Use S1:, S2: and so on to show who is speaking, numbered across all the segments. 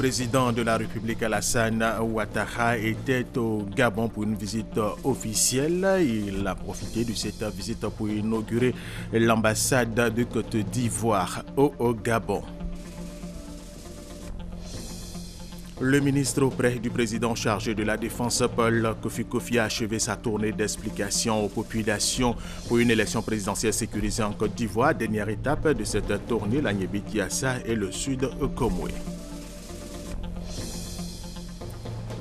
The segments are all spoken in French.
S1: président de la République Alassane Ouattara était au Gabon pour une visite officielle. Il a profité de cette visite pour inaugurer l'ambassade de Côte d'Ivoire au Gabon. Le ministre auprès du président chargé de la Défense, Paul Kofi, a achevé sa tournée d'explication aux populations pour une élection présidentielle sécurisée en Côte d'Ivoire. Dernière étape de cette tournée, la Niébi-Kiassa et le sud Komwe.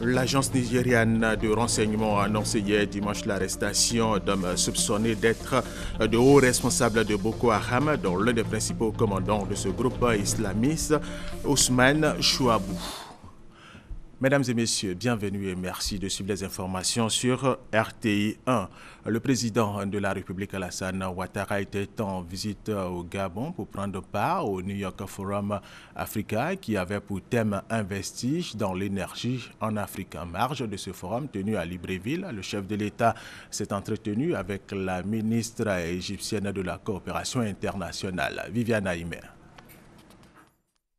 S1: L'agence nigériane de renseignement a annoncé hier dimanche l'arrestation d'hommes soupçonnés d'être de hauts responsables de Boko Haram, dont l'un des principaux commandants de ce groupe islamiste, Ousmane Chouabou. Mesdames et messieurs, bienvenue et merci de suivre les informations sur RTI 1. Le président de la République Alassane Ouattara était en visite au Gabon pour prendre part au New York Forum Africa qui avait pour thème Investir dans l'énergie en Afrique. En marge de ce forum tenu à Libreville, le chef de l'État s'est entretenu avec la ministre égyptienne de la coopération internationale, Viviane Aïmer.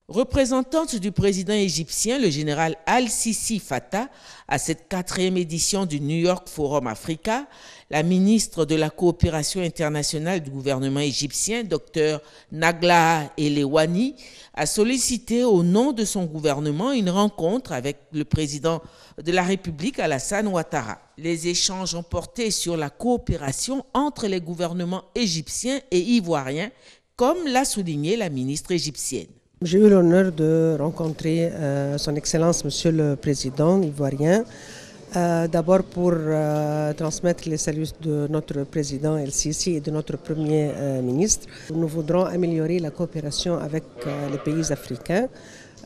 S2: Représentante du président égyptien, le général Al-Sisi Fatah, à cette 4e édition du New York Forum Africa, la ministre de la coopération internationale du gouvernement égyptien, Dr Nagla Elewani, a sollicité au nom de son gouvernement une rencontre avec le président de la République, Alassane Ouattara. Les échanges ont porté sur la coopération entre les gouvernements égyptiens et ivoiriens, comme l'a souligné la ministre égyptienne.
S3: J'ai eu l'honneur de rencontrer son Excellence, Monsieur le Président ivoirien, d'abord pour transmettre les saluts de notre Président El-Sisi et de notre Premier ministre. Nous voudrons améliorer la coopération avec les pays africains.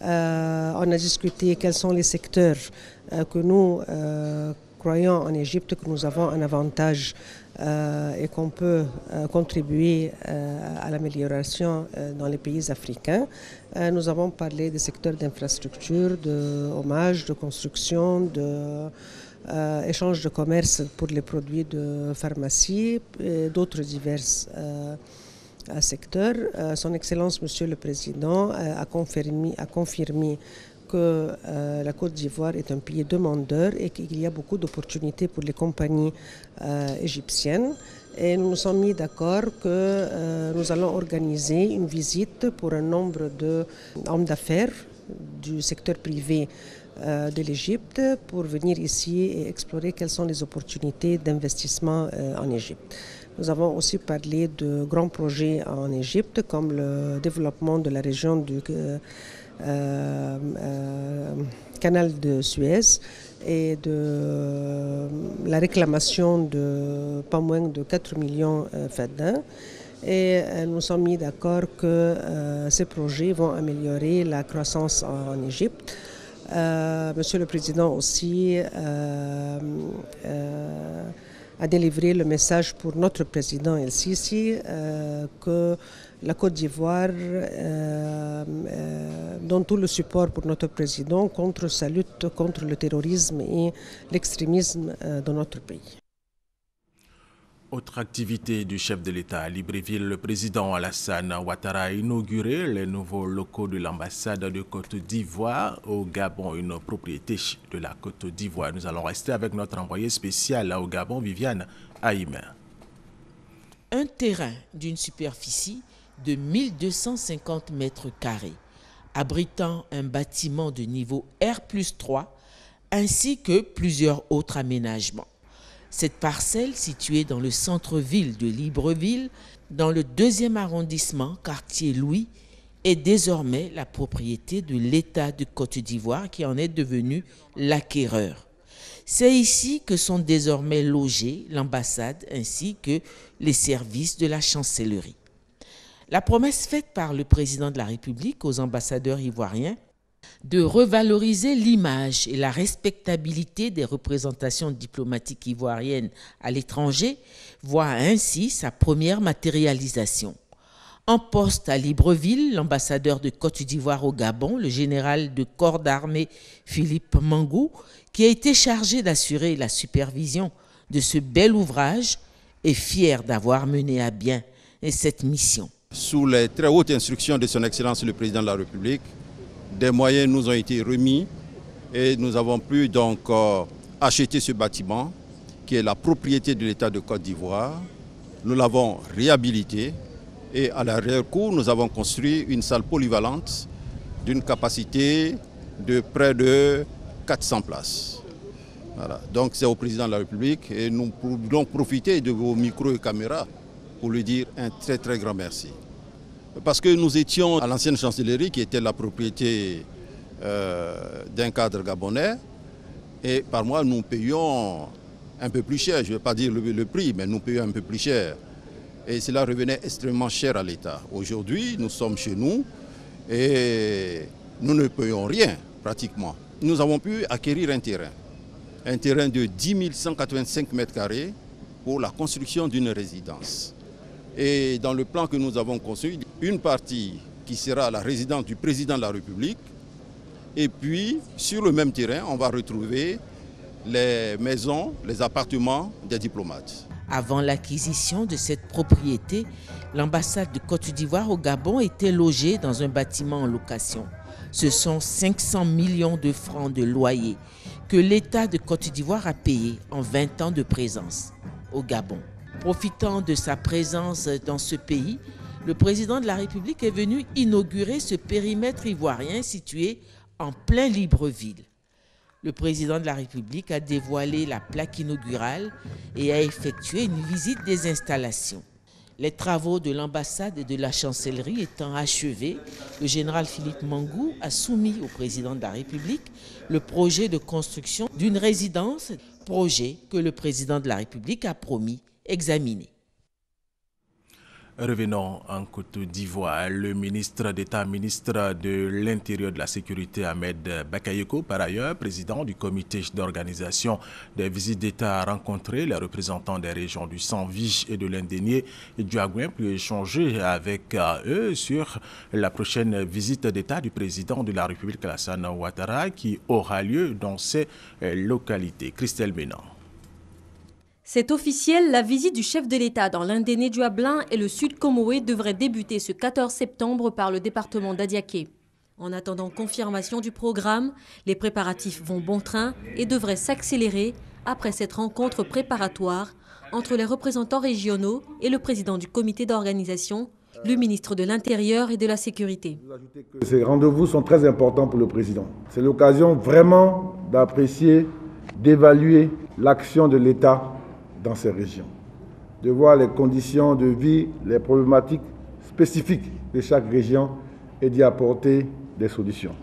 S3: On a discuté quels sont les secteurs que nous croyons en Égypte que nous avons un avantage et qu'on peut contribuer à l'amélioration dans les pays africains. Nous avons parlé des secteurs d'infrastructure, de hommage, de construction, d'échange de commerce pour les produits de pharmacie et d'autres divers secteurs. Son Excellence, Monsieur le Président, a confirmé que la Côte d'Ivoire est un pays demandeur et qu'il y a beaucoup d'opportunités pour les compagnies égyptiennes. Et nous nous sommes mis d'accord que nous allons organiser une visite pour un nombre d'hommes d'affaires du secteur privé de l'Égypte pour venir ici et explorer quelles sont les opportunités d'investissement en Égypte. Nous avons aussi parlé de grands projets en Égypte comme le développement de la région du canal de Suez et de la réclamation de pas moins de 4 millions fadins. Et nous sommes mis d'accord que ces projets vont améliorer la croissance en Égypte. Monsieur le Président aussi a délivré le message pour notre président El-Sisi que la Côte d'Ivoire donne tout le support pour notre président contre sa lutte contre le terrorisme et l'extrémisme dans notre pays.
S1: Autre activité du chef de l'État à Libreville, le président Alassane Ouattara a inauguré les nouveaux locaux de l'ambassade de Côte d'Ivoire au Gabon, une propriété de la Côte d'Ivoire. Nous allons rester avec notre envoyé spécial au Gabon, Viviane Aïmer.
S2: Un terrain d'une superficie de 1250 mètres carrés, abritant un bâtiment de niveau R+3 ainsi que plusieurs autres aménagements. Cette parcelle, située dans le centre-ville de Libreville, dans le 2e arrondissement, quartier Louis, est désormais la propriété de l'État de Côte d'Ivoire qui en est devenu l'acquéreur. C'est ici que sont désormais logés l'ambassade ainsi que les services de la chancellerie. La promesse faite par le président de la République aux ambassadeurs ivoiriens de revaloriser l'image et la respectabilité des représentations diplomatiques ivoiriennes à l'étranger voit ainsi sa première matérialisation. En poste à Libreville, l'ambassadeur de Côte d'Ivoire au Gabon, le général de corps d'armée Philippe Mangou, qui a été chargé d'assurer la supervision de ce bel ouvrage, est fier d'avoir mené à bien cette mission.
S4: Sous les très hautes instructions de son Excellence le Président de la République, des moyens nous ont été remis et nous avons pu donc acheter ce bâtiment qui est la propriété de l'État de Côte d'Ivoire. Nous l'avons réhabilité et à l'arrière-cour, nous avons construit une salle polyvalente d'une capacité de près de 400 places. Voilà. Donc c'est au président de la République et nous voulons profiter de vos micros et caméras pour lui dire un très très grand merci. Parce que nous étions à l'ancienne chancellerie qui était la propriété d'un cadre gabonais et par mois nous payions un peu plus cher, je ne vais pas dire le prix, mais nous payons un peu plus cher. Et cela revenait extrêmement cher à l'État. Aujourd'hui, nous sommes chez nous et nous ne payons rien pratiquement. Nous avons pu acquérir un terrain de 10 185 mètres carrés pour la construction d'une résidence. Et dans le plan que nous avons construit, une partie qui sera la résidence du président de la République. Et puis, sur le même terrain, on va retrouver les maisons, les appartements des diplomates.
S2: Avant l'acquisition de cette propriété, l'ambassade de Côte d'Ivoire au Gabon était logée dans un bâtiment en location. Ce sont 500 millions de francs de loyer que l'État de Côte d'Ivoire a payé en 20 ans de présence au Gabon. Profitant de sa présence dans ce pays, le président de la République est venu inaugurer ce périmètre ivoirien situé en plein Libreville. Le président de la République a dévoilé la plaque inaugurale et a effectué une visite des installations. Les travaux de l'ambassade et de la chancellerie étant achevés, le général Philippe Mangou a soumis au président de la République le projet de construction d'une résidence, projet que le président de la République a promis examiner.
S1: Revenons en Côte d'Ivoire. Le ministre d'État, ministre de l'Intérieur et de la Sécurité, Ahmed Bakayoko, par ailleurs, président du comité d'organisation des visites d'État, a rencontré les représentants des régions du Sandwich et de l'Indénié et du Agouin pour échanger avec eux sur la prochaine visite d'État du président de la République, Alassane Ouattara, qui aura lieu dans ces localités. Christelle Ménan.
S5: C'est officiel, la visite du chef de l'État dans l'Indénié du Ablin et le Sud Comoé devrait débuter ce 14 septembre par le département d'Adiaké. En attendant confirmation du programme, les préparatifs vont bon train et devraient s'accélérer après cette rencontre préparatoire entre les représentants régionaux et le président du comité d'organisation, le ministre de l'Intérieur et de la Sécurité.
S6: Ces rendez-vous sont très importants pour le président. C'est l'occasion vraiment d'apprécier, d'évaluer l'action de l'État dans ces régions, de voir les conditions de vie, les problématiques spécifiques de chaque région et d'y apporter des solutions.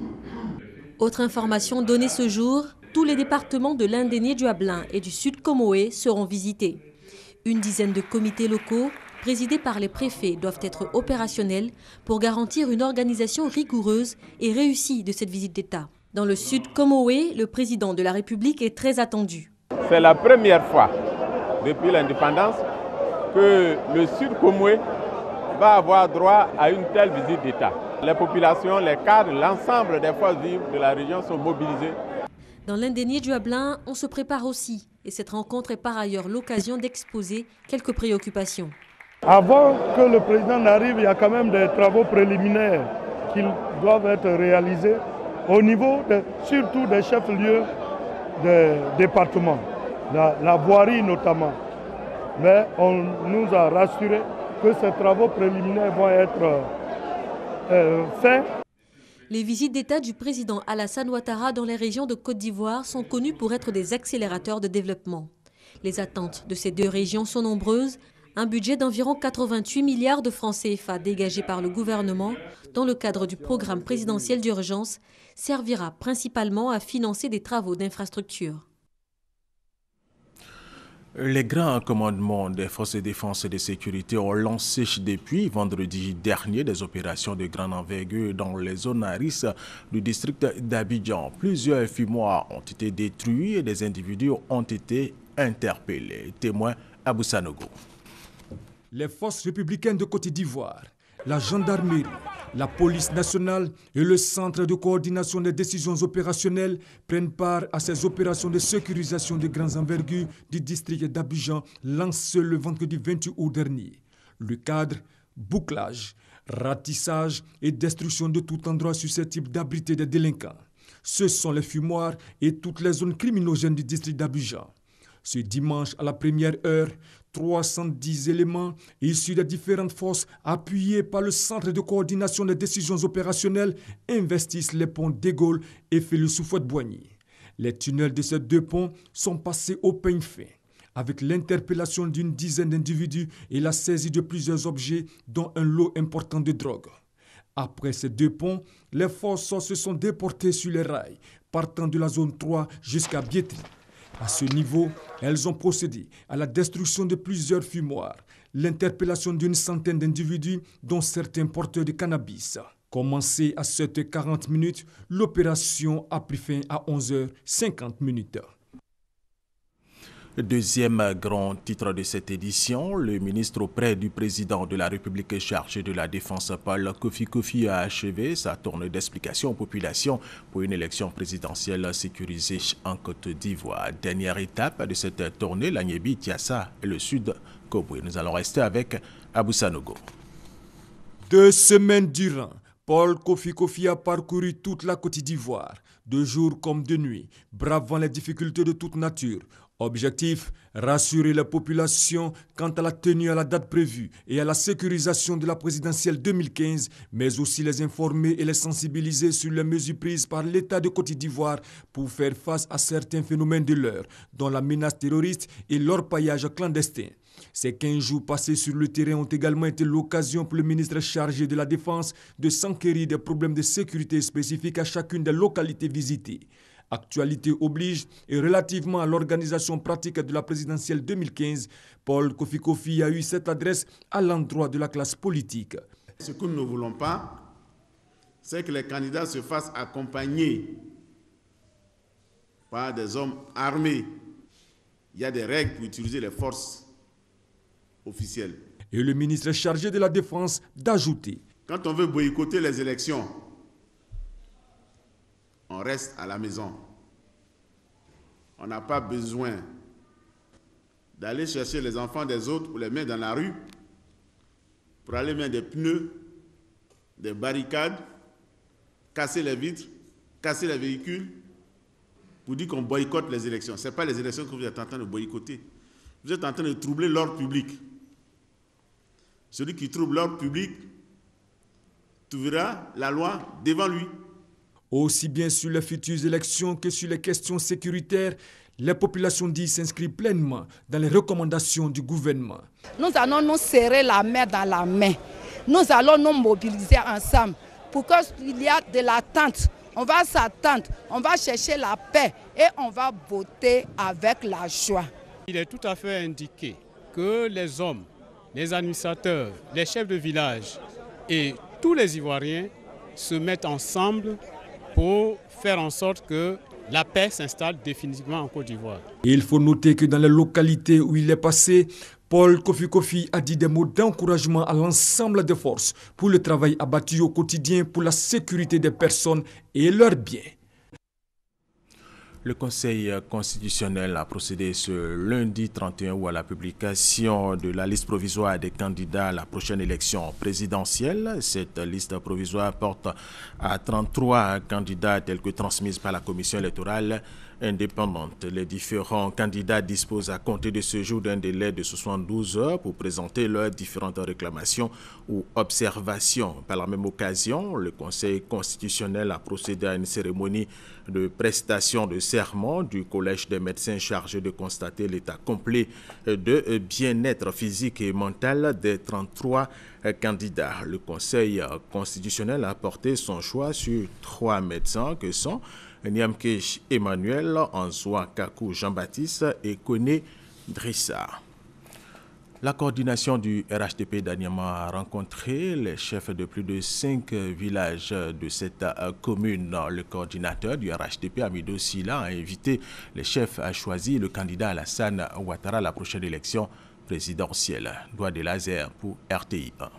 S5: Autre information donnée ce jour, tous les départements de l'Indénié du Ablin et du Sud Comoé seront visités. Une dizaine de comités locaux, présidés par les préfets, doivent être opérationnels pour garantir une organisation rigoureuse et réussie de cette visite d'État. Dans le Sud Comoé, le président de la République est très attendu.
S7: C'est la première fois depuis l'indépendance que le Sud Comoé va avoir droit à une telle visite d'État. Les populations, les cadres, l'ensemble des forces vives de la région sont mobilisés.
S5: Dans l'Indénié du Ablin, on se prépare aussi. Et cette rencontre est par ailleurs l'occasion d'exposer quelques préoccupations.
S8: Avant que le président n'arrive, il y a quand même des travaux préliminaires qui doivent être réalisés au niveau surtout des chefs-lieux des départements. La voirie notamment. Mais on nous a rassuré que ces travaux préliminaires vont être faits.
S5: Les visites d'État du président Alassane Ouattara dans les régions de Côte d'Ivoire sont connues pour être des accélérateurs de développement. Les attentes de ces deux régions sont nombreuses. Un budget d'environ 88 milliards de francs CFA dégagé par le gouvernement dans le cadre du programme présidentiel d'urgence servira principalement à financer des travaux d'infrastructure.
S1: Les grands commandements des forces de défense et de sécurité ont lancé depuis vendredi dernier des opérations de grande envergure dans les zones à risque du district d'Abidjan. Plusieurs fumoirs ont été détruits et des individus ont été interpellés. Témoin Abou Sanogo.
S9: Les forces républicaines de Côte d'Ivoire, la gendarmerie, la police nationale et le centre de coordination des décisions opérationnelles prennent part à ces opérations de sécurisation de grandes envergures du district d'Abidjan lancées le vendredi 28 août dernier. Le cadre, bouclage, ratissage et destruction de tout endroit susceptible d'abriter des délinquants. Ce sont les fumoirs et toutes les zones criminogènes du district d'Abidjan. Ce dimanche, à la première heure, 310 éléments issus des différentes forces appuyés par le Centre de coordination des décisions opérationnelles investissent les ponts de Gaulle et Félix Houphouët-Boigny. Les tunnels de ces deux ponts sont passés au peigne fin, avec l'interpellation d'une dizaine d'individus et la saisie de plusieurs objets, dont un lot important de drogue. Après ces deux ponts, les forces se sont déportées sur les rails, partant de la zone 3 jusqu'à Biétri. À ce niveau, elles ont procédé à la destruction de plusieurs fumoirs, l'interpellation d'une centaine d'individus, dont certains porteurs de cannabis. Commencée à 7h40, l'opération a pris fin à 11h50.
S1: Deuxième grand titre de cette édition, le ministre auprès du président de la République chargé de la Défense, Paul Kofi, a achevé sa tournée d'explication aux populations pour une élection présidentielle sécurisée en Côte d'Ivoire. Dernière étape de cette tournée, l'Agnébi, Tiassa et le Sud Koboué. Nous allons rester avec Abou Sanogo.
S9: 2 semaines durant, Paul Kofi a parcouru toute la Côte d'Ivoire, de jour comme de nuit, bravant les difficultés de toute nature. Objectif, rassurer la population quant à la tenue à la date prévue et à la sécurisation de la présidentielle 2015, mais aussi les informer et les sensibiliser sur les mesures prises par l'État de Côte d'Ivoire pour faire face à certains phénomènes de l'heure, dont la menace terroriste et l'orpaillage clandestin. Ces 15 jours passés sur le terrain ont également été l'occasion pour le ministre chargé de la Défense de s'enquérir des problèmes de sécurité spécifiques à chacune des localités visitées. Actualité oblige et relativement à l'organisation pratique de la présidentielle 2015, Paul Kofi a eu cette adresse à l'endroit de la classe politique.
S10: Ce que nous ne voulons pas, c'est que les candidats se fassent accompagner par des hommes armés. Il y a des règles pour utiliser les forces officielles.
S9: Et le ministre chargé de la Défense d'ajouter:
S10: quand on veut boycotter les élections, on reste à la maison. On n'a pas besoin d'aller chercher les enfants des autres ou les mettre dans la rue pour aller mettre des pneus, des barricades, casser les vitres, casser les véhicules pour dire qu'on boycotte les élections. Ce n'est pas les élections que vous êtes en train de boycotter. Vous êtes en train de troubler l'ordre public. Celui qui trouble l'ordre public trouvera la loi devant lui.
S9: Aussi bien sur les futures élections que sur les questions sécuritaires, les populations disent s'inscrivent pleinement dans les recommandations du gouvernement.
S11: Nous allons nous serrer la main dans la main. Nous allons nous mobiliser ensemble pour qu'il y ait de l'attente. On va s'attendre, on va chercher la paix et on va voter avec la joie.
S12: Il est tout à fait indiqué que les hommes, les administrateurs, les chefs de village et tous les Ivoiriens se mettent ensemble pour faire en sorte que la paix s'installe définitivement en Côte d'Ivoire.
S9: Il faut noter que dans les localités où il est passé, Paul Kofi a dit des mots d'encouragement à l'ensemble des forces pour le travail abattu au quotidien pour la sécurité des personnes et leurs biens.
S1: Le Conseil constitutionnel a procédé ce lundi 31 août à la publication de la liste provisoire des candidats à la prochaine élection présidentielle. Cette liste provisoire porte à 33 candidats tels que transmise par la commission électorale indépendante. Les différents candidats disposent à compter de ce jour d'un délai de 72 heures pour présenter leurs différentes réclamations ou observations. Par la même occasion, le Conseil constitutionnel a procédé à une cérémonie de prestation de serment du Collège des médecins chargé de constater l'état complet de bien-être physique et mental des 33 candidats. Le Conseil constitutionnel a porté son choix sur 3 médecins que sont Niamkesh Emmanuel, Anzoua Kakou Jean-Baptiste et Koné Drissa. La coordination du RHDP d'Anyama a rencontré les chefs de plus de 5 villages de cette commune. Le coordinateur du RHDP, Amido Sila, a invité les chefs à choisir le candidat Alassane Ouattara à la prochaine élection présidentielle. Doigt de laser pour RTI 1.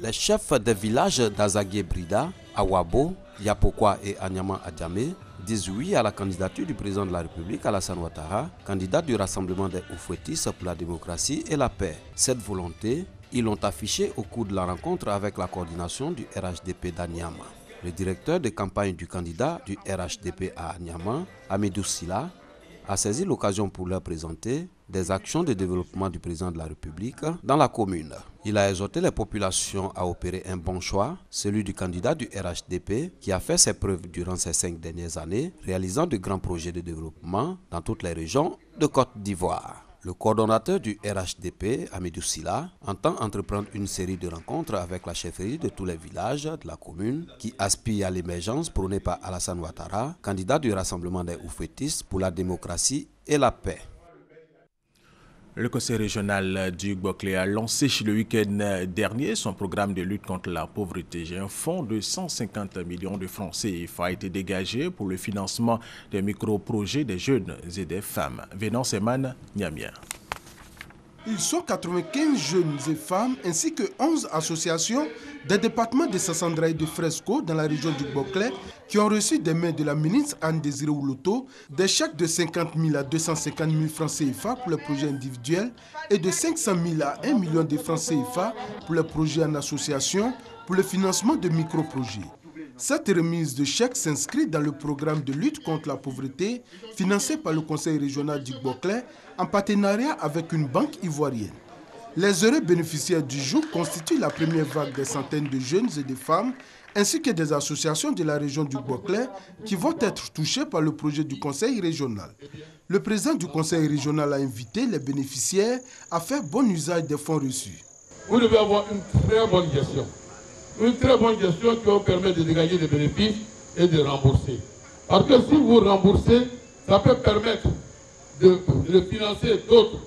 S13: Les chefs des villages d'Azagué Brida, Awabo, Yapokwa et Anyama Adjamé disent oui à la candidature du président de la République, Alassane Ouattara, candidat du Rassemblement des Oufouettis pour la démocratie et la paix. Cette volonté, Ils l'ont affiché au cours de la rencontre avec la coordination du RHDP d'Anyama. Le directeur de campagne du candidat du RHDP à Anyama, Hamidou Sila, a saisi l'occasion pour leur présenter des actions de développement du président de la République dans la commune. Il a exhorté les populations à opérer un bon choix, celui du candidat du RHDP qui a fait ses preuves durant ces 5 dernières années, réalisant de grands projets de développement dans toutes les régions de Côte d'Ivoire. Le coordonnateur du RHDP, Hamidou Sila, entend entreprendre une série de rencontres avec la chefferie de tous les villages de la commune qui aspirent à l'émergence prônée par Alassane Ouattara, candidat du Rassemblement des Oufétistes pour la démocratie et la paix.
S1: Le conseil régional du Gbokle a lancé le week-end dernier son programme de lutte contre la pauvreté. Un fonds de 150 millions de francs CFA a été dégagé pour le financement des micro-projets des jeunes et des femmes. Vénance Eman, Niamien.
S14: Ils sont 95 jeunes et femmes ainsi que 11 associations des départements de Sassandra et de Fresco dans la région du Gbokle qui ont reçu des mains de la ministre Anne Désiré Ouloto des chèques de 50 000 à 250 000 francs CFA pour les projets individuels et de 500 000 à 1 million de francs CFA pour les projets en association pour le financement de micro-projets. Cette remise de chèques s'inscrit dans le programme de lutte contre la pauvreté financé par le Conseil régional du Gbokle en partenariat avec une banque ivoirienne. Les heureux bénéficiaires du jour constituent la première vague des centaines de jeunes et de femmes ainsi que des associations de la région du Gbokle qui vont être touchées par le projet du Conseil régional. Le président du Conseil régional a invité les bénéficiaires à faire bon usage des fonds reçus.
S15: Vous devez avoir une très bonne gestion. Une très bonne gestion qui va permettre de dégager des bénéfices et de rembourser. Parce que si vous remboursez, ça peut permettre de financer d'autres.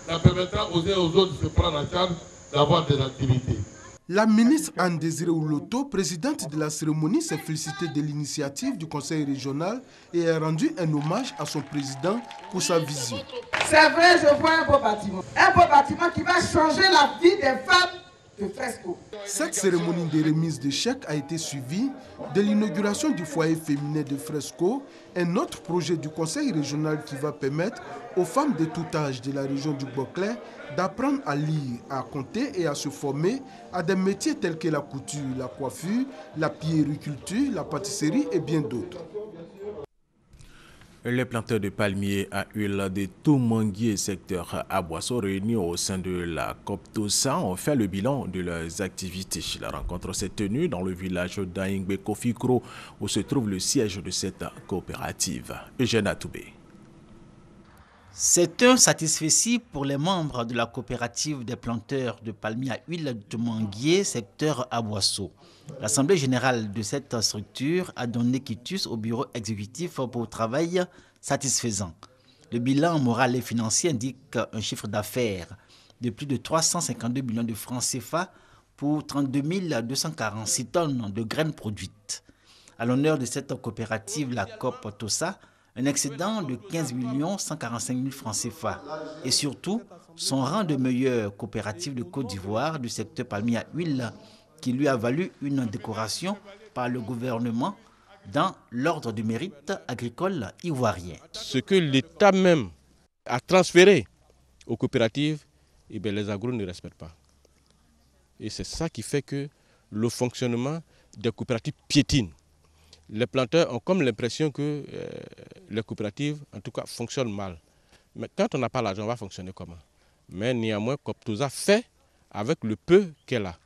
S15: Ça permettra aux uns et aux autres de se prendre en charge, d'avoir des activités.
S14: La ministre Anne Désiré Ouloto, présidente de la cérémonie, s'est félicitée de l'initiative du Conseil régional et a rendu un hommage à son président pour sa vision.
S16: C'est vrai, je vois un beau bâtiment qui va changer la vie des femmes de Fresco.
S14: Cette cérémonie de remise de chèques a été suivie de l'inauguration du foyer féminin de Fresco, un autre projet du Conseil régional qui va permettre aux femmes de tout âge de la région du Gbokle d'apprendre à lire, à compter et à se former à des métiers tels que la couture, la coiffure, la puériculture, la pâtisserie et bien d'autres.
S1: Les planteurs de palmiers à huile de Toumanguié, secteur Aboisseau, réunis au sein de la COP-TOSA, ont fait le bilan de leurs activités. La rencontre s'est tenue dans le village d'Aingbe Kofikro, où se trouve le siège de cette coopérative. Eugène Atoubé.
S17: C'est un satisfecit pour les membres de la coopérative des planteurs de palmiers à huile de Toumanguié, secteur Aboisseau. L'Assemblée générale de cette structure a donné quitus au bureau exécutif pour travail satisfaisant. Le bilan moral et financier indique un chiffre d'affaires de plus de 352 millions de francs CFA pour 32 246 tonnes de graines produites. À l'honneur de cette coopérative, la COP-TOSA, un excédent de 15 145 000 francs CFA et surtout son rang de meilleure coopérative de Côte d'Ivoire du secteur palmier à huile qui lui a valu une décoration par le gouvernement dans l'ordre du mérite agricole ivoirien.
S18: Ce que l'État même a transféré aux coopératives, eh bien, les agros ne respectent pas. Et c'est ça qui fait que le fonctionnement des coopératives piétine. Les planteurs ont comme l'impression que les coopératives, en tout cas, fonctionnent mal. Mais quand on n'a pas l'argent, on va fonctionner comment? Mais néanmoins, COP-TOSA fait avec le peu qu'elle a.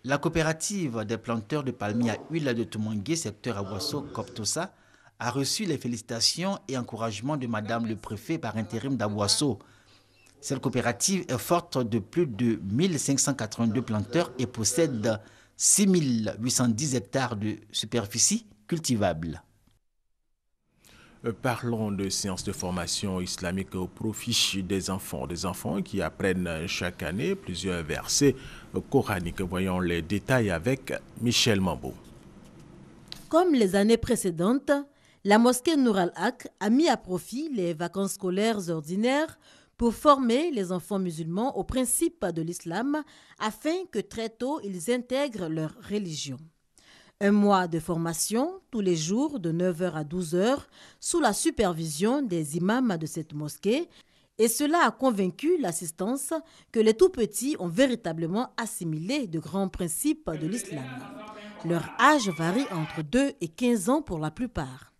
S17: La coopérative des planteurs de palmiers à huile de Toumanguié, secteur Aboisseau, COP-TOSA, a reçu les félicitations et encouragements de Madame le préfet par intérim d'Aboisseau. Cette coopérative est forte de plus de 1582 planteurs et possède 6810 hectares de superficie cultivable.
S1: Parlons de séances de formation islamique au profit des enfants qui apprennent chaque année plusieurs versets coraniques. Voyons les détails avec Michel Mambo.
S19: Comme les années précédentes, la mosquée Nour al-Haq a mis à profit les vacances scolaires ordinaires pour former les enfants musulmans aux principes de l'islam afin que très tôt ils intègrent leur religion. Un mois de formation tous les jours de 9h à 12h sous la supervision des imams de cette mosquée Et cela a convaincu l'assistance que les tout-petits ont véritablement assimilé de grands principes de l'islam. Leur âge varie entre 2 et 15 ans pour la plupart.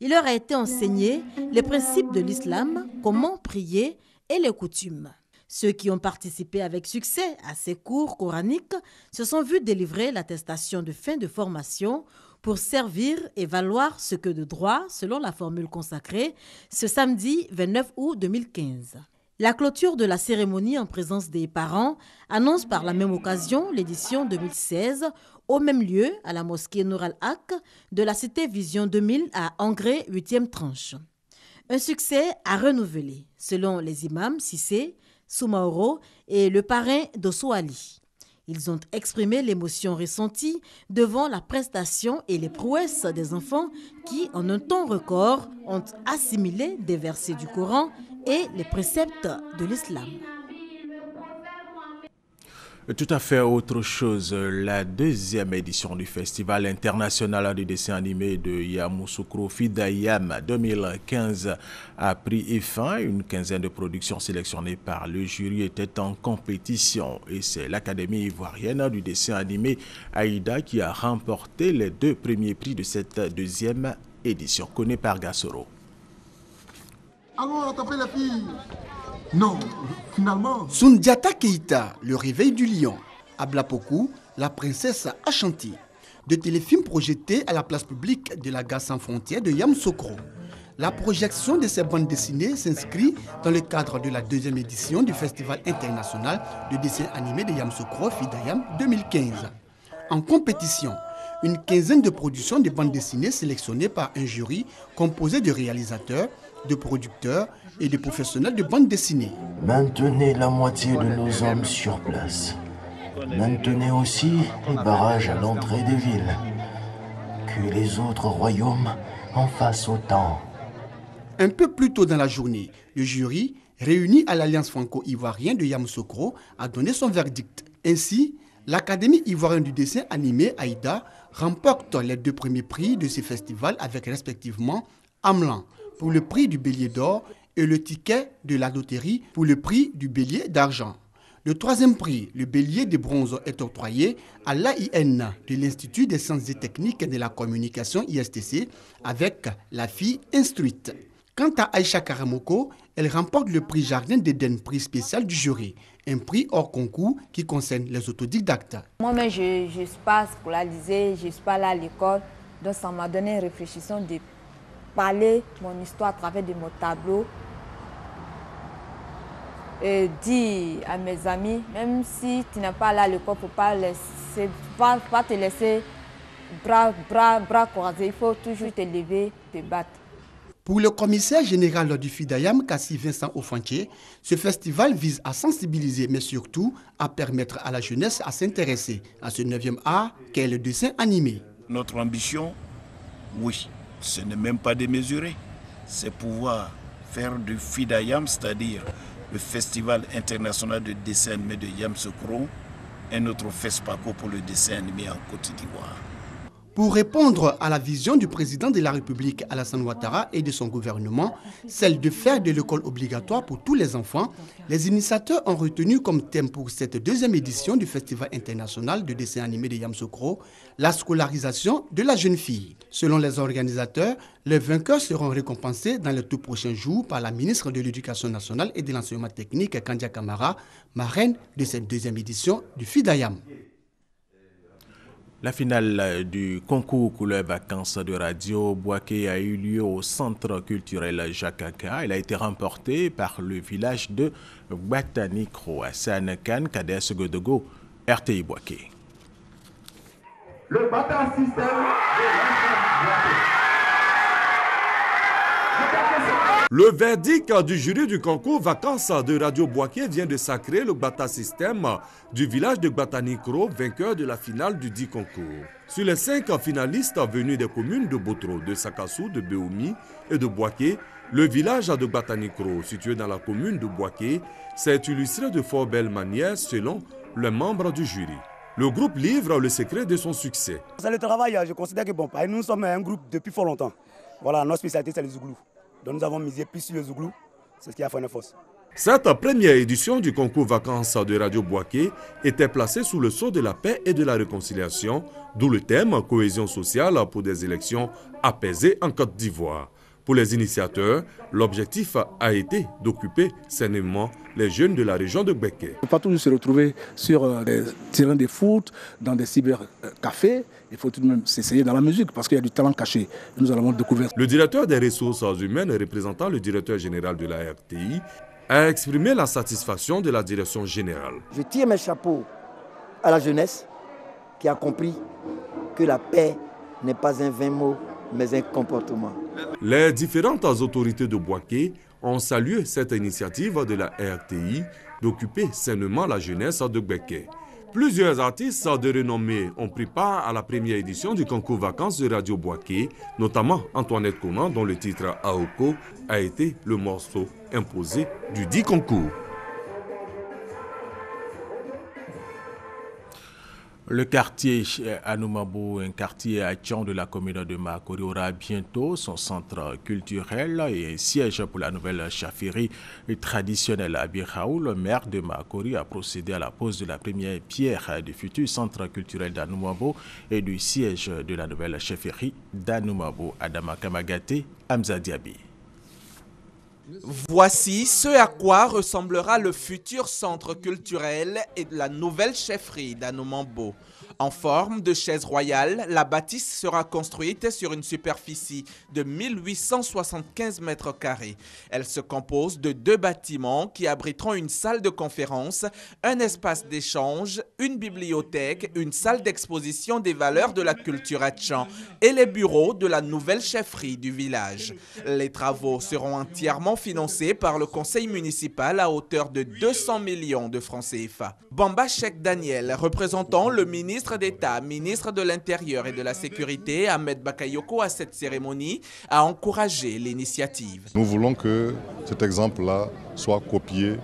S19: Il leur a été enseigné les principes de l'islam, comment prier et les coutumes. Ceux qui ont participé avec succès à ces cours coraniques se sont vus délivrer l'attestation de fin de formation pour servir et valoir ce que de droit, selon la formule consacrée, ce samedi 29 août 2015. La clôture de la cérémonie en présence des parents annonce par la même occasion l'édition 2016 au même lieu, à la mosquée Nour al-Haq de la cité Vision 2000 à Angré, 8e tranche. Un succès à renouveler, selon les imams Cissé, Soumaoro et le parrain Dosso Ali. Ils ont exprimé l'émotion ressentie devant la prestation et les prouesses des enfants qui, en un temps record, ont assimilé des versets du Coran et les préceptes de l'islam.
S1: Tout à fait autre chose, la deuxième édition du Festival international de dessin animé de Yamoussoukro Fidayam 2015 a pris fin. Une quinzaine de productions sélectionnées par le jury étaient en compétition et c'est l'Académie ivoirienne du dessin animé Aïda qui a remporté les 2 premiers prix de cette deuxième édition. Connu par Gassoro.
S20: Allons rattraper la fille. Non, finalement...
S21: Soundiata Keïta, le réveil du lion. À Blapokou, la princesse Ashanti. De téléfilms projetés à la place publique de la gare sans frontières de Yamoussoukro. La projection de ces bandes dessinées s'inscrit dans le cadre de la deuxième édition du Festival international de dessin animé de Yamoussoukro Fidayam 2015. En compétition, une quinzaine de productions de bandes dessinées sélectionnées par un jury composé de réalisateurs, de producteurs et de professionnels de bande dessinée.
S22: Maintenez la moitié de nos hommes sur place. Maintenez aussi les barrages à l'entrée des villes. Que les autres royaumes en fassent autant.
S21: Un peu plus tôt dans la journée, le jury, réuni à l'Alliance franco-ivoirienne de Yamoussoukro, a donné son verdict. Ainsi, l'Académie ivoirienne du dessin animé Aïda remporte les 2 premiers prix de ce festival avec respectivement Amlan pour le prix du bélier d'or et le ticket de la loterie pour le prix du bélier d'argent. Le 3e prix, le bélier de bronze, est octroyé à l'AIN de l'Institut des sciences et techniques de la communication ISTC avec La fille instruite. Quant à Aïcha Karamoko, elle remporte le prix Jardin d'Éden, prix spécial du jury, un prix hors concours qui concerne les autodidactes.
S23: Moi-même, je ne suis pas scolarisée, je ne suis pas là à l'école, donc ça m'a donné une réflexion de parler mon histoire à travers de mon tableau et dire à mes amis, même si tu n'es pas là à l'école, il ne faut pas te laisser bras croisés, il faut toujours te lever, te battre.
S21: Pour le commissaire général du Fidayam, Kassi Vincent Ofantier, ce festival vise à sensibiliser, mais surtout à permettre à la jeunesse à s'intéresser à ce 9e art qu'est le dessin animé.
S24: Notre ambition, oui, ce n'est même pas démesuré, c'est pouvoir faire du Fidayam, c'est-à-dire le Festival international de dessin animé de Yamoussoukro, un autre FESPACO pour le dessin animé en Côte d'Ivoire.
S21: Pour répondre à la vision du président de la République Alassane Ouattara et de son gouvernement, celle de faire de l'école obligatoire pour tous les enfants, les initiateurs ont retenu comme thème pour cette 2e édition du Festival international de dessin animé de Yamoussoukro la scolarisation de la jeune fille. Selon les organisateurs, les vainqueurs seront récompensés dans les tout prochains jours par la ministre de l'Éducation nationale et de l'enseignement technique, Kandia Kamara, marraine de cette 2e édition du Fidayam.
S1: La finale du concours couleur vacances de radio Boaké a eu lieu au centre culturel Jakaka. Elle a été remportée par le village de Gbatanikro à Sanakan, Kades Godogo, RTI Boaké.
S20: Le Bata système
S25: Le verdict du jury du concours vacances de Radio Boaké vient de sacrer le Bata System du village de Gbatanikro, vainqueur de la finale du dit concours. Sur les 5 finalistes venus des communes de Botro, de Sakassou, de Béoumi et de Boaké, le village de Gbatanikro, situé dans la commune de Boaké, s'est illustré de fort belle manière selon les membres du jury. Le groupe livre le secret de son succès.
S26: C'est le travail, je considère que nous sommes un groupe depuis fort longtemps. Voilà, notre spécialité c'est les Zouglous. Donc nous avons misé plus sur les Zouglous, c'est ce qui a fait une force.
S25: Cette première édition du concours vacances de Radio Boaké était placée sous le sceau de la paix et de la réconciliation, d'où le thème « Cohésion sociale pour des élections apaisées en Côte d'Ivoire ». Pour les initiateurs, l'objectif a été d'occuper sainement les jeunes de la région de Gbeke.
S2: Il ne faut pas toujours se retrouver sur des terrains de foot, dans des cybercafés. Il faut tout de même s'essayer dans la musique parce qu'il y a du talent caché. Nous allons découvrir.
S25: Le directeur des ressources humaines, représentant le directeur général de la RTI, a exprimé la satisfaction de la direction générale.
S3: Je tire mes chapeaux à la jeunesse qui a compris que la paix n'est pas un vain mot, mais un comportement.
S25: Les différentes autorités de Boaké ont salué cette initiative de la RTI d'occuper sainement la jeunesse de Gbeke. Plusieurs artistes de renommée ont pris part à la première édition du concours vacances de Radio Boaké, notamment Antoinette Conan, dont le titre Aoko a été le morceau imposé du dit concours.
S1: Le quartier Anoumabo, un quartier à Tchon de la commune de Makori, aura bientôt son centre culturel et un siège pour la nouvelle chafferie traditionnelle. Abiraou, le maire de Makori, a procédé à la pose de la première pierre du futur centre culturel d'Anoumabo et du siège de la nouvelle chefferie d'Anoumabo. Adama Kamagate, Hamza Diaby.
S4: Voici ce à quoi ressemblera le futur centre culturel et de la nouvelle chefferie d'Anoumabo. En forme de chaise royale, la bâtisse sera construite sur une superficie de 1875 mètres carrés. Elle se compose de 2 bâtiments qui abriteront une salle de conférence, un espace d'échange, une bibliothèque, une salle d'exposition des valeurs de la culture à Tchon et les bureaux de la nouvelle chefferie du village. Les travaux seront entièrement financés par le conseil municipal à hauteur de 200 millions de francs CFA. Bamba Cheikh Daniel, représentant le ministre d'État, ministre de l'Intérieur et de la Sécurité, Ahmed Bakayoko, à cette cérémonie, a encouragé l'initiative.
S6: Nous voulons que cet exemple-là soit copié,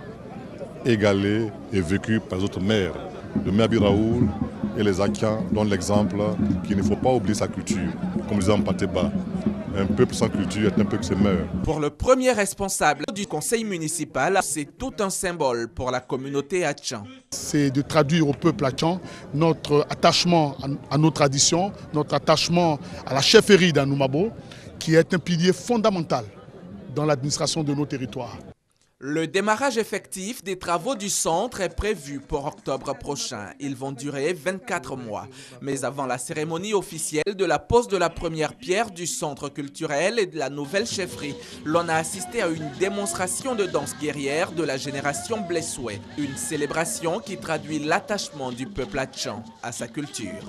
S6: égalé et vécu par les autres maires. Le maire Biraoul et les Akians donnent l'exemple qu'il ne faut pas oublier sa culture. Comme disait Mpateba, un peuple sans culture est un peuple qui se meurt.
S4: Pour le premier responsable du conseil municipal, c'est tout un symbole pour la communauté à Tchon.
S7: C'est de traduire au peuple à Tchon notre attachement à nos traditions, notre attachement à la chefferie d'Anoumabo, qui est un pilier fondamental dans l'administration de nos territoires.
S4: Le démarrage effectif des travaux du centre est prévu pour octobre prochain. Ils vont durer 24 mois. Mais avant la cérémonie officielle de la pose de la première pierre du centre culturel et de la nouvelle chefferie, l'on a assisté à une démonstration de danse guerrière de la génération Blessoué. Une célébration qui traduit l'attachement du peuple à Tchon à sa culture.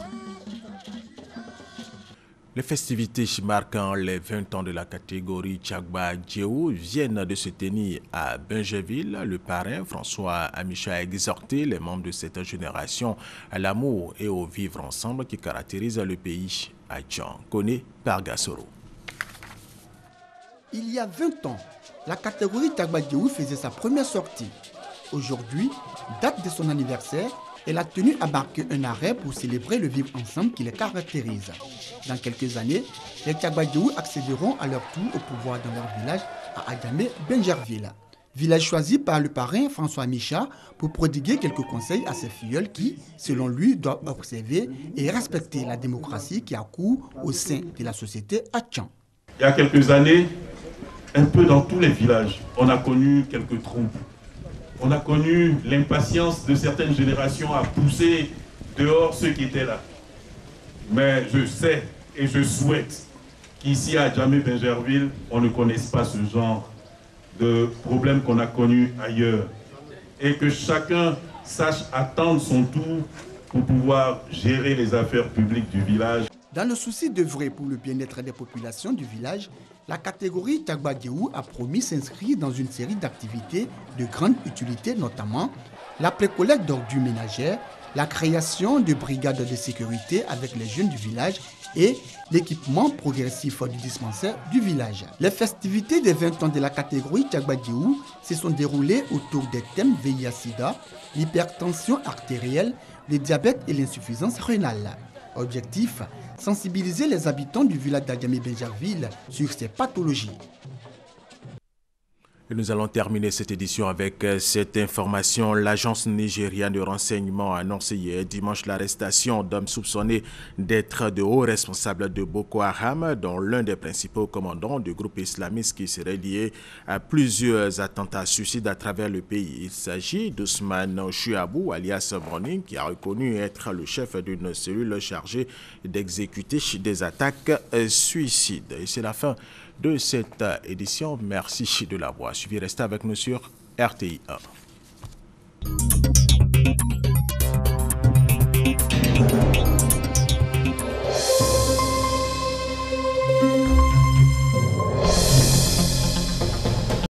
S1: Les festivités marquant les 20 ans de la catégorie Tchagba Djéou viennent de se tenir à Benjeville. Le parrain François Amicha a exhorté les membres de cette génération à l'amour et au vivre ensemble qui caractérise le pays à Tchon. Connaît par Gassoro.
S21: Il y a 20 ans, la catégorie Tchagba Djéou faisait sa première sortie. Aujourd'hui, date de son anniversaire, elle a tenu à marquer un arrêt pour célébrer le vivre ensemble qui les caractérise. Dans quelques années, les Tchagba Djéou accéderont à leur tour au pouvoir dans leur village à Adjamé Benjerville. Village choisi par le parrain François Micha pour prodiguer quelques conseils à ses filleuls qui, selon lui, doivent observer et respecter la démocratie qui a cours au sein de la société à Tchon.
S8: Il y a quelques années, un peu dans tous les villages, on a connu quelques troubles. On a connu l'impatience de certaines générations à pousser dehors ceux qui étaient là. Mais je sais et je souhaite qu'ici à Adjamé Benjerville, on ne connaisse pas ce genre de problème qu'on a connu ailleurs. Et que chacun sache attendre son tour pour pouvoir gérer les affaires publiques du village.
S21: Dans le souci d'œuvrer pour le bien-être des populations du village, la catégorie Tchagba Djéou a promis s'inscrire dans une série d'activités de grande utilité, notamment la collecte d'ordures ménagères, la création de brigades de sécurité avec les jeunes du village et l'équipement progressif du dispensaire du village. Les festivités des 20 ans de la catégorie Tchagba Djéou se sont déroulées autour des thèmes VIH-Sida, l'hypertension artérielle, le diabète et l'insuffisance rénale. Objectif, sensibiliser les habitants du village d'Adjamé Benjerville sur ces pathologies.
S1: Et nous allons terminer cette édition avec cette information. L'agence nigériane de renseignement a annoncé hier dimanche l'arrestation d'hommes soupçonnés d'être de hauts responsables de Boko Haram, dont l'un des principaux commandants du groupe islamiste qui serait lié à plusieurs attentats suicides à travers le pays. Il s'agit d'Ousmane Chouabou, alias Morning, qui a reconnu être le chef d'une cellule chargée d'exécuter des attaques suicides. Et c'est la fin de cette édition. Merci de l'avoir suivi. Restez avec nous sur RTI 1.